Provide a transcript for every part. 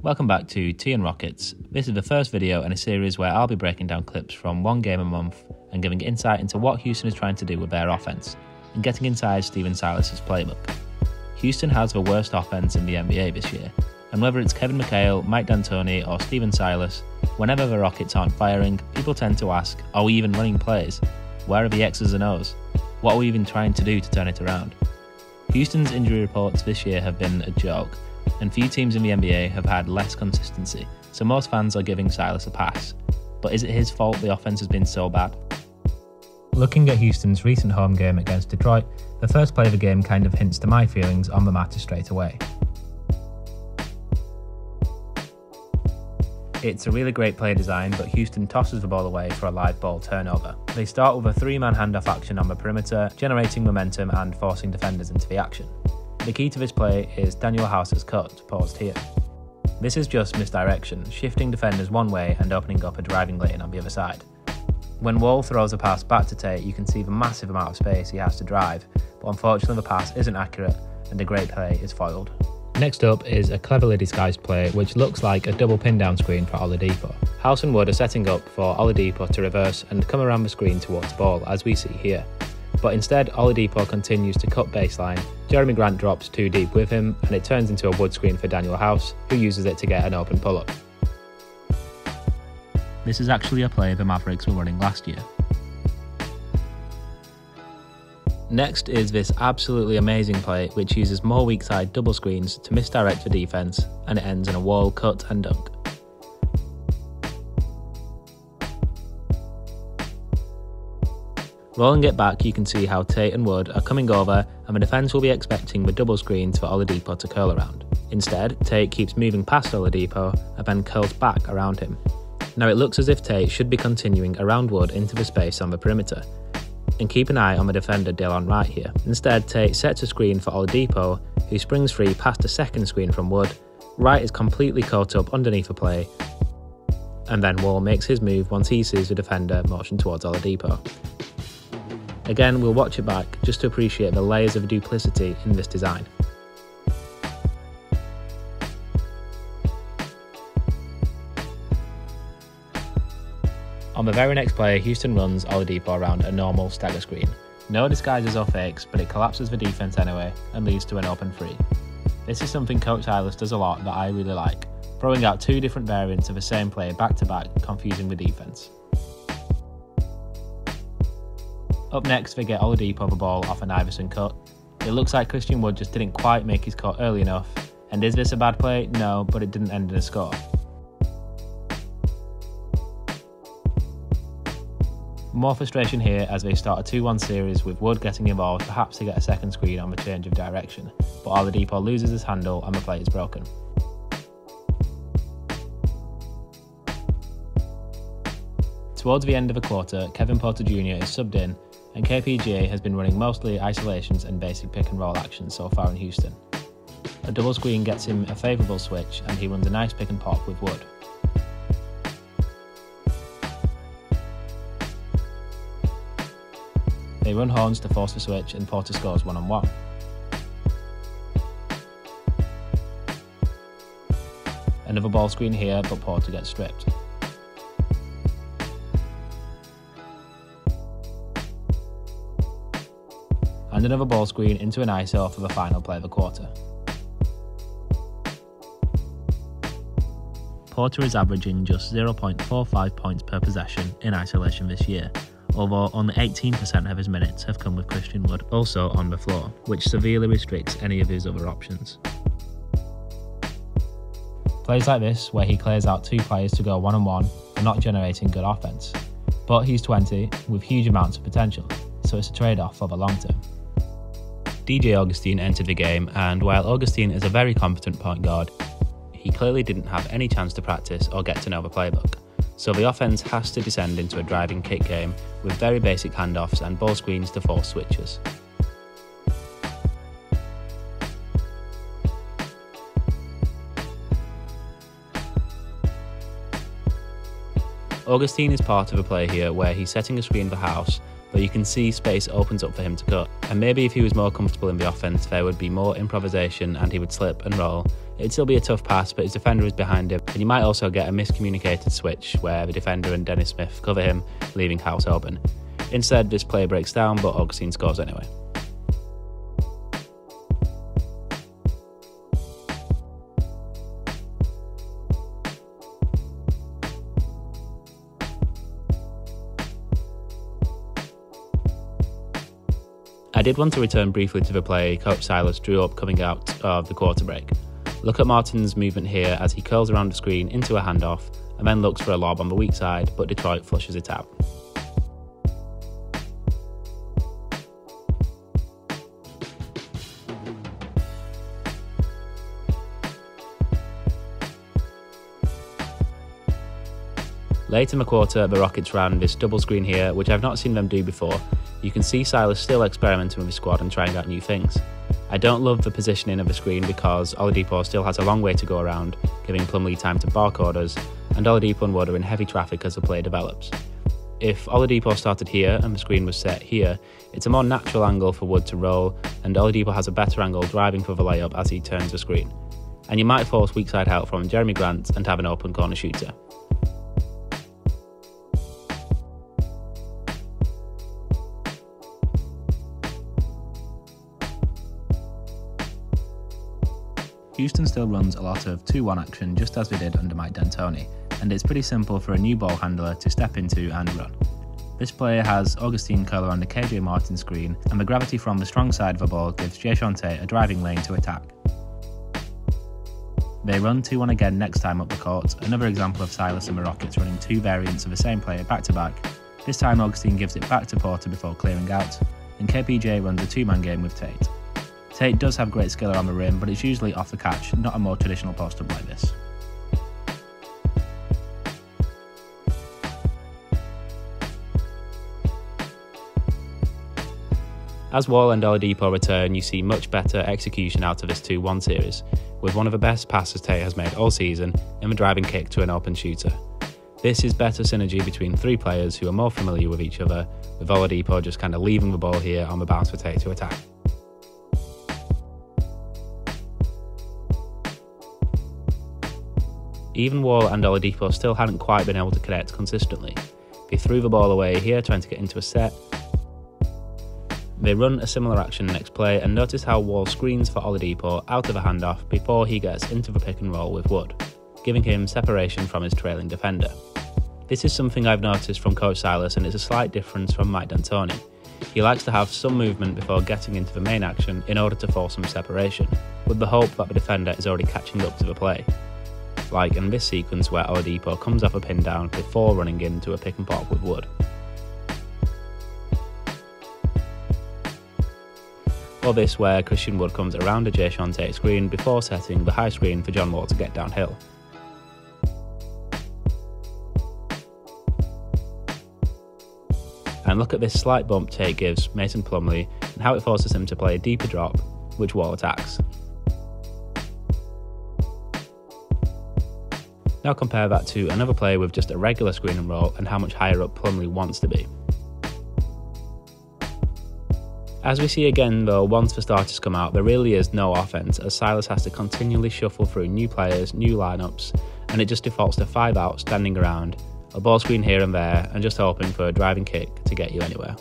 Welcome back to Tea and Rockets. This is the first video in a series where I'll be breaking down clips from one game a month and giving insight into what Houston is trying to do with their offense and getting inside Stephen Silas' playbook. Houston has the worst offense in the NBA this year, and whether it's Kevin McHale, Mike D'Antoni or Stephen Silas, whenever the Rockets aren't firing, people tend to ask, are we even running plays? Where are the X's and O's? What are we even trying to do to turn it around? Houston's injury reports this year have been a joke, and few teams in the NBA have had less consistency, so most fans are giving Silas a pass. But is it his fault the offense has been so bad? Looking at Houston's recent home game against Detroit, the first play of the game kind of hints to my feelings on the matter straight away. It's a really great play design, but Houston tosses the ball away for a live ball turnover. They start with a three-man handoff action on the perimeter, generating momentum and forcing defenders into the action. The key to this play is Daniel House's cut, paused here. This is just misdirection, shifting defenders one way and opening up a driving lane on the other side. When Wall throws a pass back to Tate, you can see the massive amount of space he has to drive, but unfortunately the pass isn't accurate and a great play is foiled. Next up is a cleverly disguised play which looks like a double pin down screen for Oladipo. House and Wood are setting up for Oladipo to reverse and come around the screen towards the ball, as we see here. But instead, Oladipo continues to cut baseline, Jeremy Grant drops too deep with him, and it turns into a Wood screen for Daniel House, who uses it to get an open pull-up. This is actually a play the Mavericks were running last year. Next is this absolutely amazing play which uses more weak side double screens to misdirect the defense, and it ends in a Wall cut and dunk. Rolling it back, you can see how Tate and Wood are coming over and the defence will be expecting the double screens for Oladipo to curl around. Instead, Tate keeps moving past Oladipo and then curls back around him. Now it looks as if Tate should be continuing around Wood into the space on the perimeter. And keep an eye on the defender Delon Wright here. Instead, Tate sets a screen for Oladipo, who springs free past a second screen from Wood. Wright is completely caught up underneath the play, and then Wall makes his move once he sees the defender motion towards Oladipo. Again, we'll watch it back just to appreciate the layers of duplicity in this design. On the very next play, Houston runs Oladipo around a normal stagger screen. No disguises or fakes, but it collapses the defense anyway and leads to an open three. This is something Coach Silas does a lot that I really like, throwing out two different variants of the same play back to back, confusing the defense. Up next, they get Oladipo the ball off an Iverson cut. It looks like Christian Wood just didn't quite make his cut early enough. And is this a bad play? No, but it didn't end in a score. More frustration here as they start a 2-1 series with Wood getting involved, perhaps to get a second screen on the change of direction. But Oladipo loses his handle and the play is broken. Towards the end of the quarter, Kevin Porter Jr. is subbed in, and KPJ has been running mostly isolations and basic pick and roll actions so far in Houston. A double screen gets him a favourable switch and he runs a nice pick and pop with Wood. They run horns to force the switch and Porter scores 1-on-1. Another ball screen here, but Porter gets stripped. And another ball screen into an ISO for the final play of the quarter. Porter is averaging just 0.45 points per possession in isolation this year, although only 18% of his minutes have come with Christian Wood also on the floor, which severely restricts any of his other options. Plays like this, where he clears out two players to go one-on-one, are not generating good offense. But he's 20, with huge amounts of potential, so it's a trade-off for the long term. DJ Augustin entered the game, and while Augustin is a very competent point guard, he clearly didn't have any chance to practice or get to know the playbook. So the offense has to descend into a driving kick game with very basic handoffs and ball screens to force switches. Augustin is part of a play here where he's setting a screen for House, but you can see space opens up for him to cut. And maybe if he was more comfortable in the offense, there would be more improvisation and he would slip and roll It'd still be a tough pass, but his defender is behind him, and you might also get a miscommunicated switch where the defender and Dennis Smith cover him, leaving House open. Instead, this play breaks down, but Augustine scores anyway. I did want to return briefly to the play Coach Silas drew up coming out of the quarter break. Look at Martin's movement here as he curls around the screen into a handoff and then looks for a lob on the weak side, but Detroit flushes it out. Late in the quarter, the Rockets ran this double screen here, which I've not seen them do before. You can see Silas still experimenting with his squad and trying out new things. I don't love the positioning of the screen because Oladipo still has a long way to go around, giving Plumlee time to bark orders, and Oladipo and Wood are in heavy traffic as the play develops. If Oladipo started here and the screen was set here, it's a more natural angle for Wood to roll, and Oladipo has a better angle driving for the layup as he turns the screen. And you might force weak side help from Jeremy Grant and have an open corner shooter. Houston still runs a lot of 2-1 action just as we did under Mike D'Antoni, and it's pretty simple for a new ball handler to step into and run. This play has Augustine curl around the KJ Martin screen, and the gravity from the strong side of the ball gives Jae'Sean Tate a driving lane to attack. They run 2-1 again next time up the court, another example of Silas and the Rockets running two variants of the same play back to back. This time Augustine gives it back to Porter before clearing out, and KPJ runs a two-man game with Tate. Tate does have great skill around the rim, but it's usually off the catch, not a more traditional post-up like this. As Wall and Oladipo return, you see much better execution out of this 2-1 series, with one of the best passes Tate has made all season in the driving kick to an open shooter. This is better synergy between three players who are more familiar with each other, with Oladipo just kind of leaving the ball here on the bounce for Tate to attack. Even Wall and Oladipo still hadn't quite been able to connect consistently. They threw the ball away here trying to get into a set. They run a similar action next play, and notice how Wall screens for Oladipo out of a handoff before he gets into the pick and roll with Wood, giving him separation from his trailing defender. This is something I've noticed from Coach Silas, and it's a slight difference from Mike D'Antoni. He likes to have some movement before getting into the main action in order to force some separation, with the hope that the defender is already catching up to the play. Like in this sequence where Oladipo comes off a pin down before running into a pick and pop with Wood. Or this where Christian Wood comes around a Jae'Sean Tate screen before setting the high screen for John Wall to get downhill. And look at this slight bump Tate gives Mason Plumlee and how it forces him to play a deeper drop, which Wall attacks. Now compare that to another play with just a regular screen and roll and how much higher up Plumlee wants to be. As we see again though, once the starters come out, there really is no offense as Silas has to continually shuffle through new players, new lineups, and it just defaults to 5 out standing around, a ball screen here and there, and just hoping for a driving kick to get you anywhere.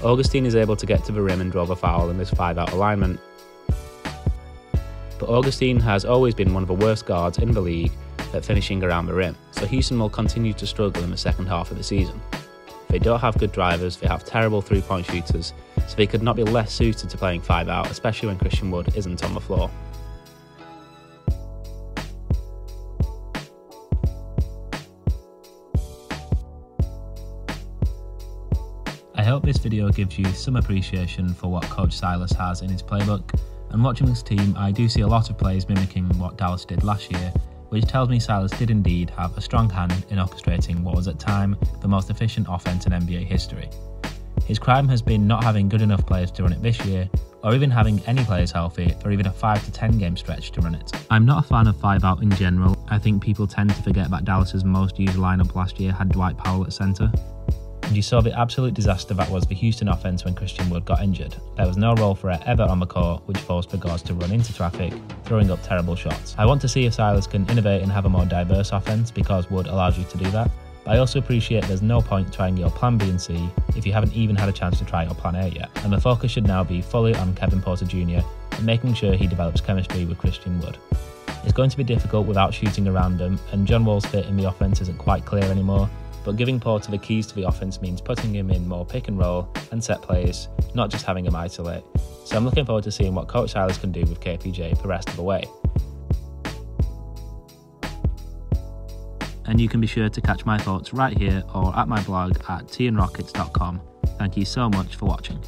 Augustine is able to get to the rim and draw the foul in this 5-out alignment. But Augustine has always been one of the worst guards in the league at finishing around the rim, so Houston will continue to struggle in the second half of the season. They don't have good drivers, they have terrible three-point shooters, so they could not be less suited to playing 5-out, especially when Christian Wood isn't on the floor. I hope this video gives you some appreciation for what Coach Silas has in his playbook, and watching this team I do see a lot of plays mimicking what Dallas did last year, which tells me Silas did indeed have a strong hand in orchestrating what was at time the most efficient offense in NBA history. His crime has been not having good enough players to run it this year, or even having any players healthy for even a 5 to 10 game stretch to run it. I'm not a fan of 5-out in general. I think people tend to forget that Dallas's most used lineup last year had Dwight Powell at centre. and you saw the absolute disaster that was the Houston offense when Christian Wood got injured. There was no role for it ever on the court, which forced the guards to run into traffic, throwing up terrible shots. I want to see if Silas can innovate and have a more diverse offense, because Wood allows you to do that. But I also appreciate there's no point trying your plan B and C if you haven't even had a chance to try your plan A yet. And the focus should now be fully on Kevin Porter Jr. and making sure he develops chemistry with Christian Wood. It's going to be difficult without shooting around him, and John Wall's fit in the offense isn't quite clear anymore, but giving Porter the keys to the offense means putting him in more pick and roll and set plays, not just having him isolate. So I'm looking forward to seeing what Coach Silas can do with KPJ the rest of the way. And you can be sure to catch my thoughts right here or at my blog at tnrockets.com. Thank you so much for watching.